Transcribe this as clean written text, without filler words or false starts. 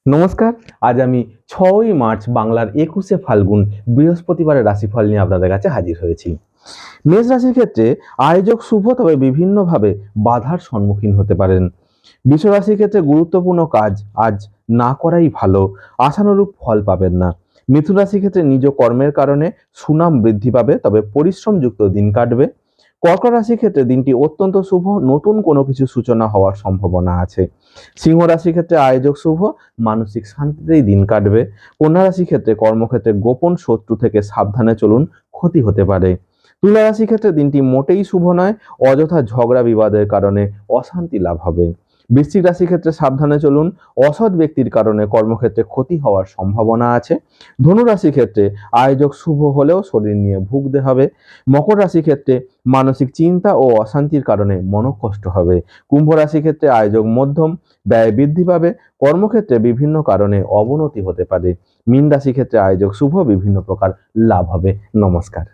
নমস্কার। আজ আমি ৬ই মার্চ বাংলার ২১শে ফাল্গুন বৃহস্পতিবারের রাশিফল নিয়ে আপনাদের কাছে হাজির হয়েছি। মেষ রাশির ক্ষেত্রে আয়োজক শুভ, তবে বিভিন্নভাবে বাধার সম্মুখীন হতে পারেন। বৃষ রাশির ক্ষেত্রে গুরুত্বপূর্ণ কাজ আজ না করাই ভালো, আশানুরূপ ফল পাবেন না। মিথুন রাশির ক্ষেত্রে নিজ কর্মের কারণে সুনাম বৃদ্ধি পাবে, তবে পরিশ্রমযুক্ত দিন কাটবে। কর্কট রাশির ক্ষেত্রে দিনটি অত্যন্ত শুভ, নতুন কোনো কিছু সূচনা হওয়ার সম্ভাবনা আছে। সিংহ রাশির ক্ষেত্রে আয়োজক শুভ, মানসিক শান্তিতেই দিন কাটবে। কন্যা রাশির ক্ষেত্রে কর্মক্ষেত্রে গোপন শত্রু থেকে সাবধানে চলুন, ক্ষতি হতে পারে। তুলা রাশির ক্ষেত্রে দিনটি মোটেই শুভ নয়, অযথা ঝগড়া বিবাদের কারণে অশান্তি লাভ হবে। বৃশ্চিক রাশির ক্ষেত্রে সাবধানে চলুন, অসৎ ব্যক্তির কারণে কর্মক্ষেত্রে ক্ষতি হওয়ার সম্ভাবনা আছে। ধনু রাশির ক্ষেত্রে আয়োজক শুভ হলেও শরীর নিয়ে ভুগতে হবে। মকর রাশির ক্ষেত্রে মানসিক চিন্তা ও অশান্তির কারণে মনোকষ্ট হবে। কুম্ভ রাশির ক্ষেত্রে আয়োজক মধ্যম, ব্যয় বৃদ্ধি পাবে। কর্মক্ষেত্রে বিভিন্ন কারণে অবনতি হতে পারে। মীন রাশির ক্ষেত্রে আয়োজক শুভ, বিভিন্ন প্রকার লাভ হবে। নমস্কার।